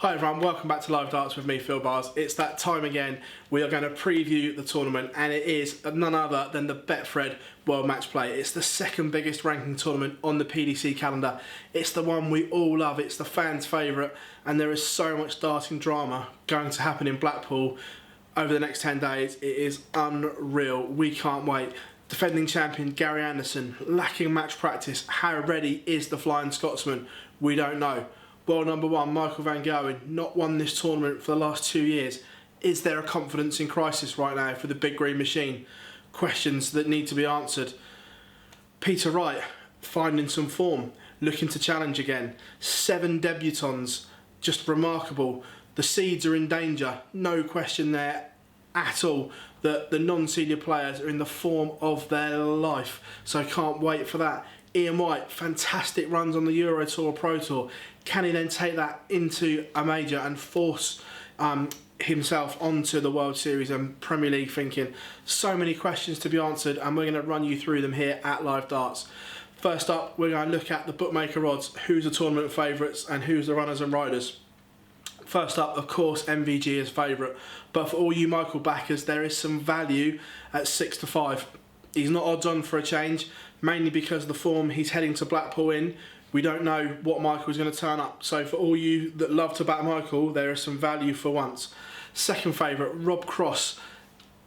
Hi everyone, welcome back to Live Darts with me, Phil Bars. It's that time again. We are going to preview the tournament, and it is none other than the Betfred World Matchplay. It's the second biggest ranking tournament on the PDC calendar. It's the one we all love, it's the fans' favourite, and there is so much darting drama going to happen in Blackpool over the next 10 days. It is unreal. We can't wait. Defending champion Gary Anderson, lacking match practice. How ready is the Flying Scotsman? We don't know. World number one, Michael van Gerwen, not won this tournament for the last 2 years. Is there a confidence in crisis right now for the big green machine? Questions that need to be answered. Peter Wright, finding some form, looking to challenge again. 7 debutants, just remarkable. The seeds are in danger, no question there at all that the non-senior players are in the form of their life. So I can't wait for that. Ian White, fantastic runs on the Euro Tour, Pro Tour. Can he then take that into a major and force himself onto the World Series and Premier League thinking? So many questions to be answered, and we're going to run you through them here at Live Darts. First up, we're going to look at the bookmaker odds, who's the tournament favourites and who's the runners and riders. First up, of course, MVG is favourite, but for all you Michael backers, there is some value at 6-5. He's not odds on for a change, mainly because of the form he's heading to Blackpool in. We don't know what Michael's going to turn up, so for all you that love to back Michael, there is some value for once. Second favourite, Rob Cross,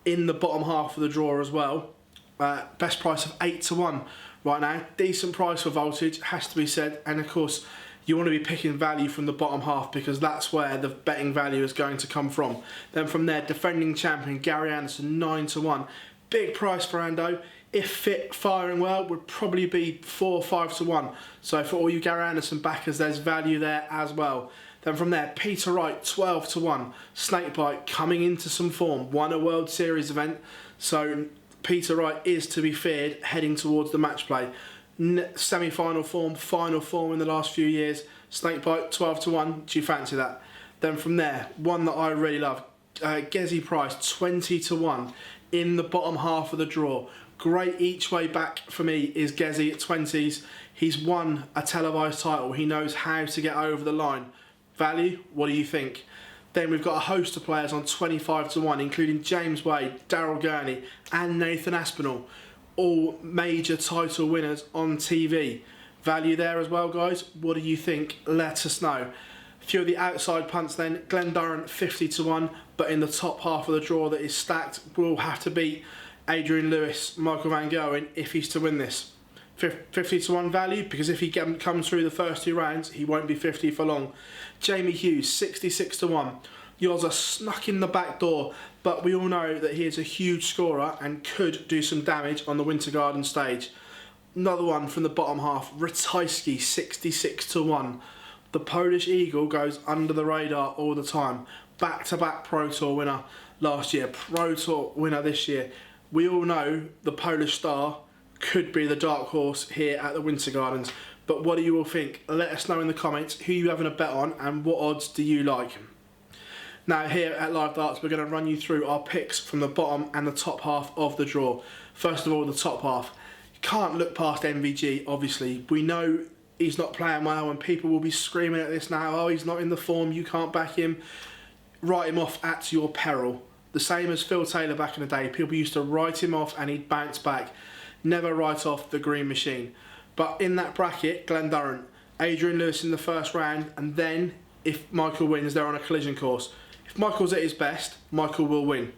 in the bottom half of the draw as well. Best price of 8-1 right now. Decent price for voltage, has to be said, and of course you want to be picking value from the bottom half because that's where the betting value is going to come from. Then from there, defending champion Gary Anderson, 9-1. Big price for Ando. If fit, firing well, would probably be 4 or 5-1. So for all you Gary Anderson backers, there's value there as well. Then from there, Peter Wright, 12-1. Snakebite coming into some form. Won a World Series event. So Peter Wright is to be feared heading towards the match play. Semi-final form, final form in the last few years. Snakebite, 12-1. Do you fancy that? Then from there, one that I really love, Gezi Price, 20-1 in the bottom half of the draw. Great each way back for me is Gezi at 20s. He's won a televised title. He knows how to get over the line. Value, what do you think? Then we've got a host of players on 25-1, including James Wade, Daryl Gurney and Nathan Aspinall. All major title winners on TV. Value there as well, guys. What do you think? Let us know. A few of the outside punts then. Glenn Durrant, 50-1, but in the top half of the draw that is stacked, will have to beat Adrian Lewis, Michael van Gerwen, if he's to win this. 50-1 value, because if he comes through the first 2 rounds, he won't be 50 for long. Jamie Hughes, 66-1. Yours are snuck in the back door, but we all know that he is a huge scorer and could do some damage on the Winter Garden stage. Another one from the bottom half, Ratajski, 66-1. The Polish Eagle goes under the radar all the time. Back-to-back Pro Tour winner last year, Pro Tour winner this year. We all know the Polish star could be the dark horse here at the Winter Gardens. But what do you all think? Let us know in the comments who you having a bet on and what odds do you like. Now here at Live Darts, we're going to run you through our picks from the bottom and the top half of the draw. First of all, the top half. You can't look past MVG, obviously. We know he's not playing well and people will be screaming at this now. Oh, he's not in the form, you can't back him. Write him off at your peril. The same as Phil Taylor back in the day. People used to write him off and he'd bounce back. Never write off the green machine. But in that bracket, Glenn Durrant, Adrian Lewis in the first round, and then if Michael wins, they're on a collision course. If Michael's at his best, Michael will win.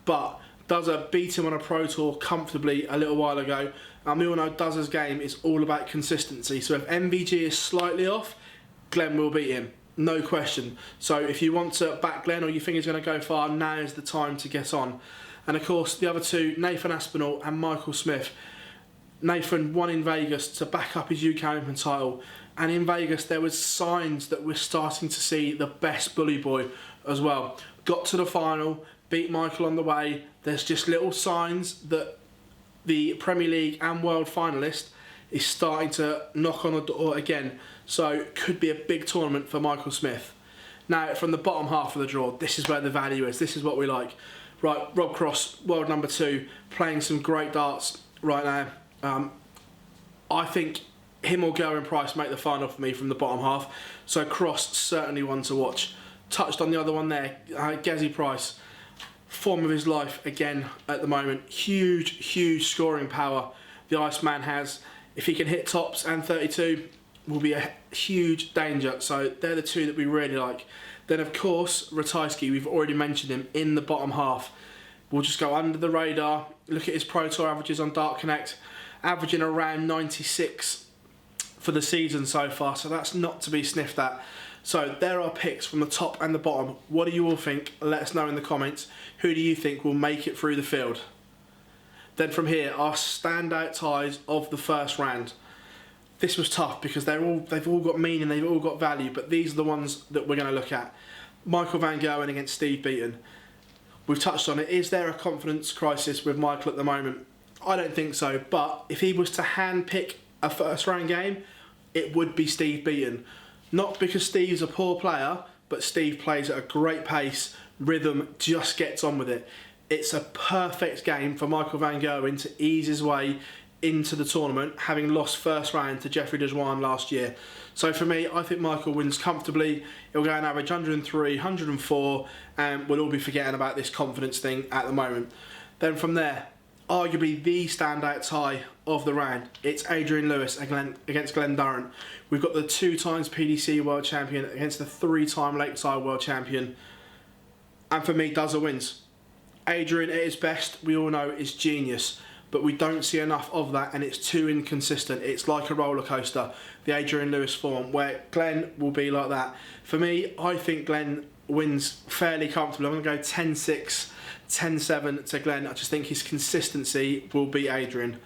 But Duzza beat him on a Pro Tour comfortably a little while ago. And we all know Duzza's game is all about consistency. So if MVG is slightly off, Glenn will beat him. No question. So if you want to back Glenn or you think he's going to go far, now is the time to get on. And of course, the other two, Nathan Aspinall and Michael Smith. Nathan won in Vegas to back up his UK Open title. And in Vegas, there was signs that we're starting to see the best bully boy as well. Got to the final, beat Michael on the way. There's just little signs that the Premier League and World finalist is starting to knock on the door again. So could be a big tournament for Michael Smith. Now from the bottom half of the draw, this is where the value is. This is what we like. Right, Rob Cross, world number 2, playing some great darts right now. I think him or Gerwin Price make the final for me from the bottom half. So Cross, certainly one to watch. Touched on the other one there, Gezi Price. Form of his life again at the moment. Huge scoring power the Iceman has. If he can hit tops and 32, will be a huge danger. So they're the two that we really like. Then of course, Wright, we've already mentioned him in the bottom half. We'll just go under the radar, look at his Pro Tour averages on Dart Connect, averaging around 96 for the season so far, so that's not to be sniffed at. So there are picks from the top and the bottom. What do you all think? Let us know in the comments. Who do you think will make it through the field? Then from here, our standout ties of the first round. This was tough because they've all got meaning, they've all got value, but these are the ones that we're going to look at. Michael van Gerwen against Steve Beaton. We've touched on it. Is there a confidence crisis with Michael at the moment? I don't think so, but if he was to hand-pick a first-round game, it would be Steve Beaton. Not because Steve's a poor player, but Steve plays at a great pace, rhythm, just gets on with it. It's a perfect game for Michael van Gerwen to ease his way into the tournament, having lost first round to Jeffrey Dejoin last year. So for me, I think Michael wins comfortably. He'll go and average 103, 104, and we'll all be forgetting about this confidence thing at the moment. Then from there, arguably the standout tie of the round. It's Adrian Lewis against Glenn Durrant. We've got the 2 times PDC World Champion against the 3-time Lakeside World Champion. And for me, Duzza wins. Adrian, at his best, we all know, is genius. But we don't see enough of that, and it's too inconsistent. It's like a roller coaster, the Adrian Lewis form, where Glenn will be like that. For me, I think Glenn wins fairly comfortably. I'm going to go 10-6, 10-7 to Glenn. I just think his consistency will beat Adrian.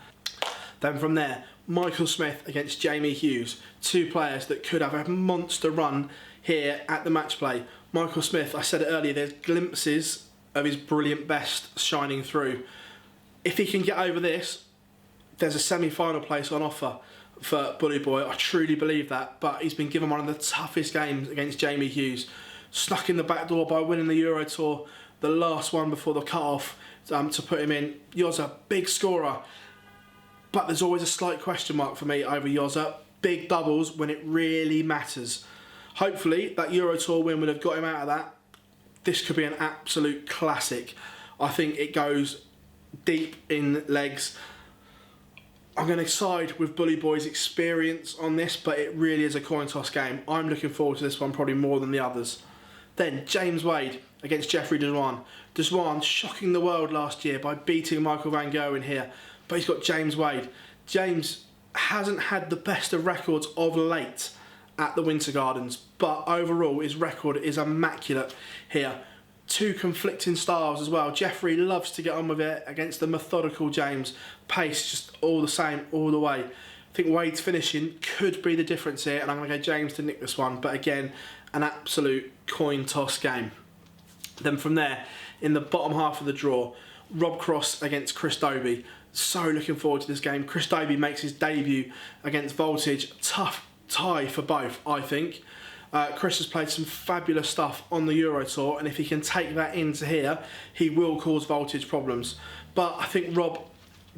Then from there, Michael Smith against Jamie Hughes. 2 players that could have a monster run here at the match play. Michael Smith, I said it earlier, there's glimpses of his brilliant best shining through. If he can get over this, there's a semi-final place on offer for Bully Boy. I truly believe that. But he's been given one of the toughest games against Jamie Hughes. Snuck in the back door by winning the Euro Tour, the last one before the cut-off, to put him in. Yozza, big scorer. But there's always a slight question mark for me over Yozza. Big doubles when it really matters. Hopefully, that Euro Tour win would have got him out of that. This could be an absolute classic. I think it goes deep in legs. I'm going to side with Bully Boy's experience on this, but it really is a coin toss game. I'm looking forward to this one probably more than the others. Then James Wade against Jeffrey Dejoin. Dejoin shocking the world last year by beating Michael van Gerwen here, but he's got James Wade. James hasn't had the best of records of late at the Winter Gardens, but overall his record is immaculate here. 2 conflicting styles as well. Jeffrey loves to get on with it against the methodical James. Pace just all the same all the way. I think Wade's finishing could be the difference here, and I'm going to go James to nick this one. But again, an absolute coin toss game. Then from there, in the bottom half of the draw, Rob Cross against Chris Dobey. So looking forward to this game. Chris Dobey makes his debut against Voltage. Tough tie for both, I think. Chris has played some fabulous stuff on the Euro Tour, and if he can take that into here, he will cause Voltage problems. But I think Rob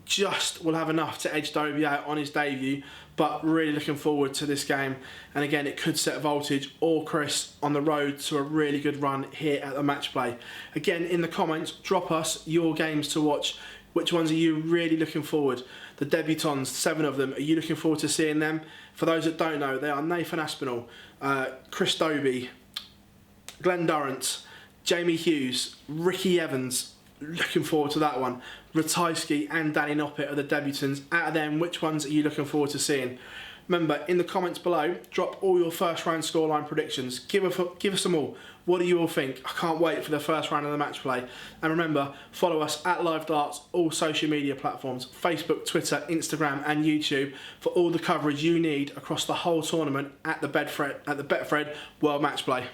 just will have enough to edge Dobey out on his debut, but really looking forward to this game. And again, it could set Voltage or Chris on the road to a really good run here at the match play. Again, in the comments, drop us your games to watch. Which ones are you really looking forward? The debutants, 7 of them, are you looking forward to seeing them? For those that don't know, they are Nathan Aspinall, Chris Dobey, Glenn Durrant, Jamie Hughes, Ricky Evans. Looking forward to that one. Ratajski and Danny Noppet are the debutants. Out of them, which ones are you looking forward to seeing? Remember, in the comments below, drop all your first round scoreline predictions. Give us them all. What do you all think? I can't wait for the first round of the match play. And remember, follow us at Live Darts, all social media platforms, Facebook, Twitter, Instagram and YouTube for all the coverage you need across the whole tournament at the Betfred World Matchplay.